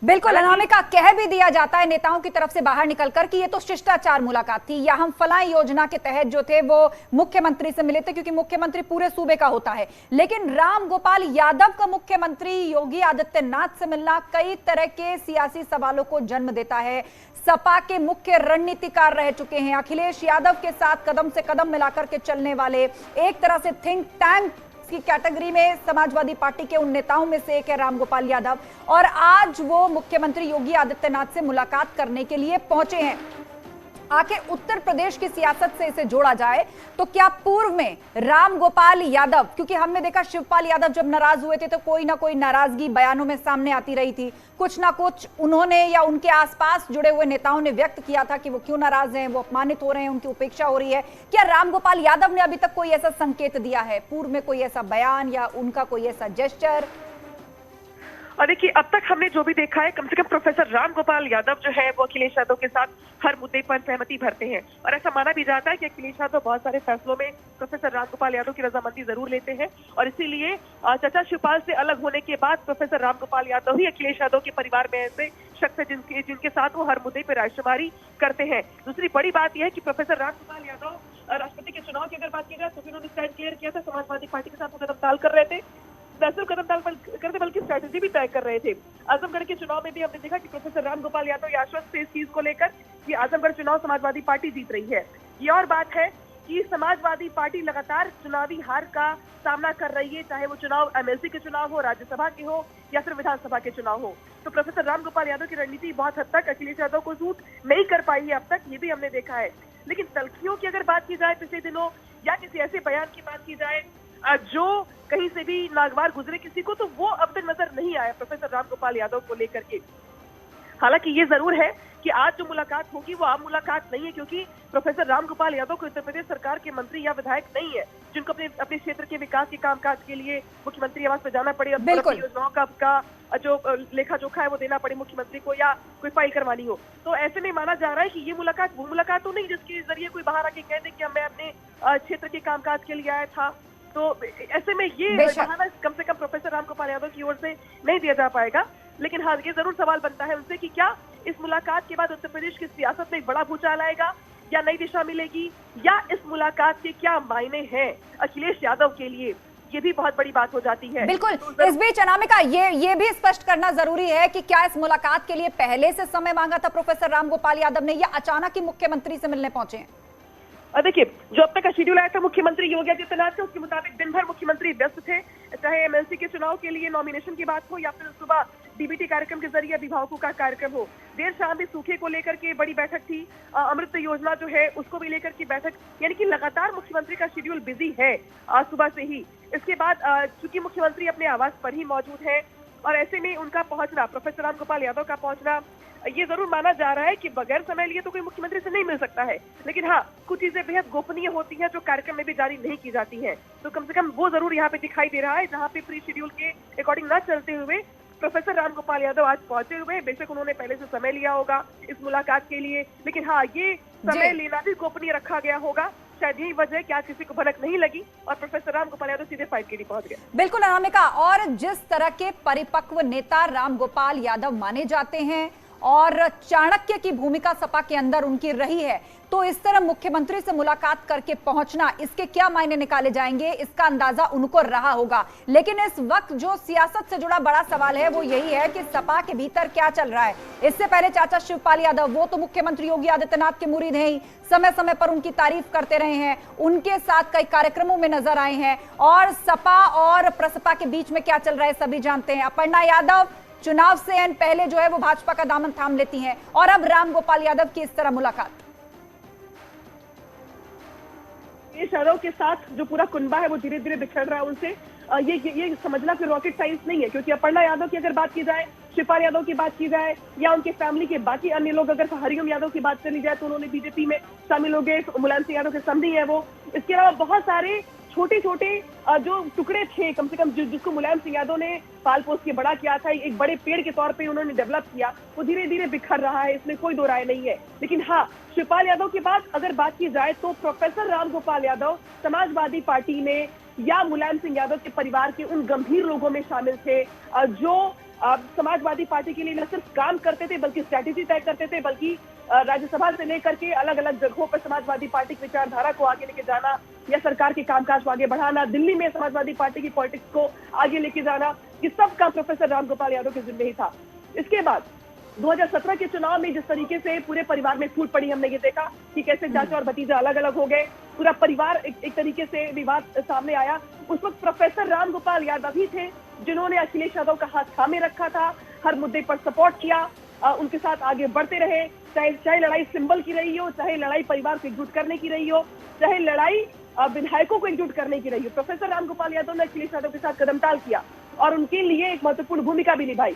बिल्कुल अनामिका, कह भी दिया जाता है नेताओं की तरफ से बाहर निकलकर कि ये तो शिष्टाचार मुलाकात थी, या हम फलां योजना के तहत जो थे वो मुख्यमंत्री से मिले थे, क्योंकि मुख्यमंत्री पूरे सूबे का होता है। लेकिन राम गोपाल यादव का मुख्यमंत्री योगी आदित्यनाथ से मिलना कई तरह के सियासी सवालों को जन्म देता है। सपा के मुख्य रणनीतिकार रह चुके हैं, अखिलेश यादव के साथ कदम से कदम मिलाकर के चलने वाले, एक तरह से थिंक टैंक की कैटेगरी में समाजवादी पार्टी के उन नेताओं में से एक है राम गोपाल यादव, और आज वो मुख्यमंत्री योगी आदित्यनाथ से मुलाकात करने के लिए पहुंचे हैं। आखिर उत्तर प्रदेश की सियासत से इसे जोड़ा जाए तो क्या पूर्व में राम गोपाल यादव, क्योंकि हमने देखा शिवपाल यादव जब नाराज हुए थे तो कोई ना कोई नाराजगी बयानों में सामने आती रही थी, कुछ ना कुछ उन्होंने या उनके आसपास जुड़े हुए नेताओं ने व्यक्त किया था कि वो क्यों नाराज हैं, वो अपमानित हो रहे हैं, उनकी उपेक्षा हो रही है। क्या राम गोपाल यादव ने अभी तक कोई ऐसा संकेत दिया है, पूर्व में कोई ऐसा बयान या उनका कोई ऐसा जेस्चर? और देखिए, अब तक हमने जो भी देखा है, कम से कम प्रोफेसर राम गोपाल यादव जो है वो अखिलेश यादव के साथ हर मुद्दे पर सहमति भरते हैं, और ऐसा माना भी जाता है कि अखिलेश यादव बहुत सारे फैसलों में प्रोफेसर राम गोपाल यादव की रजामंदी जरूर लेते हैं। और इसीलिए चाचा शिवपाल से अलग होने के बाद प्रोफेसर राम गोपाल यादव ही अखिलेश यादव के परिवार में ऐसे शख्स है जिनके साथ वो हर मुद्दे पर रायशुमारी करते हैं। दूसरी बड़ी बात यह है कि प्रोफेसर राम गोपाल यादव राष्ट्रपति के चुनाव की अगर बात की जाए तो उन्होंने स्टैंड क्लियर किया था, समाजवादी पार्टी के साथ वो कदम ताल कर रहे थे, न सिर्फ कदम ताल करते बल्कि स्ट्रैटेजी भी तय कर रहे थे। आजमगढ़ के चुनाव में भी हमने देखा कि प्रोफेसर राम गोपाल यादव आश्वस्त थे इस चीज को लेकर कि आजमगढ़ चुनाव समाजवादी पार्टी जीत रही है। ये और बात है कि समाजवादी पार्टी लगातार चुनावी हार का सामना कर रही है, चाहे वो चुनाव एमएलसी के चुनाव हो, राज्यसभा के हो या फिर विधानसभा के चुनाव हो। तो प्रोफेसर राम गोपाल यादव की रणनीति बहुत हद तक अखिलेश यादव को सूट नहीं कर पाई है अब तक, ये भी हमने देखा है। लेकिन तल्खियों की अगर बात की जाए पिछले दिनों, या किसी ऐसे बयान की बात की जाए जो कहीं से भी नागवार गुजरे किसी को, तो वो अब तक नजर नहीं आया प्रोफेसर राम गोपाल यादव को लेकर के। हालांकि ये जरूर है कि आज जो मुलाकात होगी वो आम मुलाकात नहीं है, क्योंकि प्रोफेसर राम गोपाल यादव को उत्तर प्रदेश सरकार के मंत्री या विधायक नहीं है जिनको अपने क्षेत्र के विकास के कामकाज के लिए मुख्यमंत्री आवास पर जाना पड़े, अपनी योजनाओं का जो लेखा जोखा है वो देना पड़े मुख्यमंत्री को, या कोई फाइल करवानी हो। तो ऐसे में माना जा रहा है कि ये मुलाकात वो मुलाकात तो नहीं जिसके जरिए कोई बाहर आके कह दे कि मैं अपने क्षेत्र के कामकाज के लिए आया था। तो ऐसे में ये बहाना कम से कम प्रोफेसर राम गोपाल यादव की ओर से नहीं दिया जा पाएगा। लेकिन हाँ, ये जरूर सवाल बनता है उनसे कि क्या इस मुलाकात के बाद उत्तर प्रदेश की सियासत में एक बड़ा भूचाल आएगा, या नई दिशा मिलेगी, या इस मुलाकात के क्या मायने हैं अखिलेश यादव के लिए, ये भी बहुत बड़ी बात हो जाती है। बिल्कुल। इस बीच अनामिका, ये भी स्पष्ट करना जरूरी है कि क्या इस मुलाकात के लिए पहले से समय मांगा था प्रोफेसर राम गोपाल यादव ने, या अचानक ही मुख्यमंत्री से मिलने पहुंचे हैं? देखिए, जो अब तक का शेड्यूल आया था मुख्यमंत्री योगी आदित्यनाथ का, उसके मुताबिक दिन भर मुख्यमंत्री व्यस्त थे, चाहे एमएलसी के चुनाव के लिए नॉमिनेशन की बात हो या फिर सुबह डीबीटी कार्यक्रम के जरिए अभिभावकों का कार्यक्रम हो। देर शाम भी सूखे को लेकर के बड़ी बैठक थी, अमृत योजना जो है उसको भी लेकर के बैठक, यानी कि लगातार मुख्यमंत्री का शेड्यूल बिजी है आज सुबह से ही। इसके बाद चूंकि मुख्यमंत्री अपने आवास पर ही मौजूद है, और ऐसे में उनका पहुंचना, प्रोफेसर राम गोपाल यादव का पहुंचना, ये जरूर माना जा रहा है कि बगैर समय लिए तो कोई मुख्यमंत्री से नहीं मिल सकता है। लेकिन हाँ, कुछ चीजें बेहद गोपनीय होती हैं जो कार्यक्रम में भी जारी नहीं की जाती हैं, तो कम से कम वो जरूर यहाँ पे दिखाई दे रहा है, जहाँ पे प्री शेड्यूल के अकॉर्डिंग न चलते हुए प्रोफेसर राम गोपाल यादव आज पहुंचे हुए। बेशक उन्होंने पहले से समय लिया होगा इस मुलाकात के लिए, लेकिन हाँ, ये समय लेना भी गोपनीय रखा गया होगा। शायद यही वजह कि आज किसी को भनक नहीं लगी और प्रोफेसर राम गोपाल यादव सीधे फाइट के लिए पहुंच गए। बिल्कुल अनामिका, और जिस तरह के परिपक्व नेता राम गोपाल यादव माने जाते हैं और चाणक्य की भूमिका सपा के अंदर उनकी रही है, तो इस तरह मुख्यमंत्री से मुलाकात करके पहुंचना, इसके क्या मायने निकाले जाएंगे, इसका अंदाजा उनको रहा होगा। लेकिन इस वक्त जो सियासत से जुड़ा बड़ा सवाल है वो यही है कि सपा के भीतर क्या चल रहा है। इससे पहले चाचा शिवपाल यादव, वो तो मुख्यमंत्री योगी आदित्यनाथ के मुरीद हैं ही, समय समय पर उनकी तारीफ करते रहे हैं, उनके साथ कई कार्यक्रमों में नजर आए हैं, और सपा और प्रसपा के बीच में क्या चल रहा है सभी जानते हैं। अपर्णा यादव चुनाव से पहले जो है वो भाजपा का दामन थाम लेती हैं, और अब राम गोपाल यादव की इस तरह मुलाकात। यादव के साथ जो पूरा कुनबा है वो धीरे धीरे बिछड़ रहा है उनसे, ये समझना कि रॉकेट साइंस नहीं है, क्योंकि अपर्णा यादव की अगर बात की जाए, शिवपाल यादव की बात की जाए, या उनके फैमिली के बाकी अन्य लोग, अगर हरिओम यादव की बात करी जाए तो उन्होंने बीजेपी में शामिल हो गए, मुलायम सिंह यादव के समधी है वो। इसके अलावा बहुत सारे छोटे छोटे जो टुकड़े थे, कम से कम जिसको मुलायम सिंह यादव ने पाल पोस के बड़ा किया था, एक बड़े पेड़ के तौर पे उन्होंने डेवलप किया, वो धीरे धीरे बिखर रहा है, इसमें कोई दो राय नहीं है। लेकिन हाँ, शिवपाल यादव की बात अगर बात की जाए तो प्रोफेसर राम गोपाल यादव समाजवादी पार्टी में या मुलायम सिंह यादव के परिवार के उन गंभीर लोगों में शामिल थे जो समाजवादी पार्टी के लिए न सिर्फ काम करते थे बल्कि स्ट्रैटेजी तय करते थे, बल्कि राज्यसभा से लेकर के अलग अलग जगहों पर समाजवादी पार्टी की विचारधारा को आगे लेके जाना या सरकार के कामकाज को आगे बढ़ाना, दिल्ली में समाजवादी पार्टी की पॉलिटिक्स को आगे लेके जाना, ये सब काम प्रोफेसर रामगोपाल यादव के जिम्मे ही था। इसके बाद 2017 के चुनाव में जिस तरीके से पूरे परिवार में फूट पड़ी, हमने ये देखा कि कैसे चाचा और भतीजा अलग अलग हो गए, पूरा परिवार एक तरीके से विवाद सामने आया। उस वक्त प्रोफेसर रामगोपाल यादव ही थे जिन्होंने अखिलेश यादव का हाथ थामे रखा था, हर मुद्दे पर सपोर्ट किया, उनके साथ आगे बढ़ते रहे, चाहे लड़ाई सिंबल की रही हो, चाहे लड़ाई परिवार को एकजुट करने की रही हो, चाहे लड़ाई विधायकों को एकजुट करने की रही हो। प्रोफेसर रामगोपाल यादव ने अखिलेश यादव के साथ कदमताल किया और उनके लिए एक महत्वपूर्ण भूमिका भी निभाई।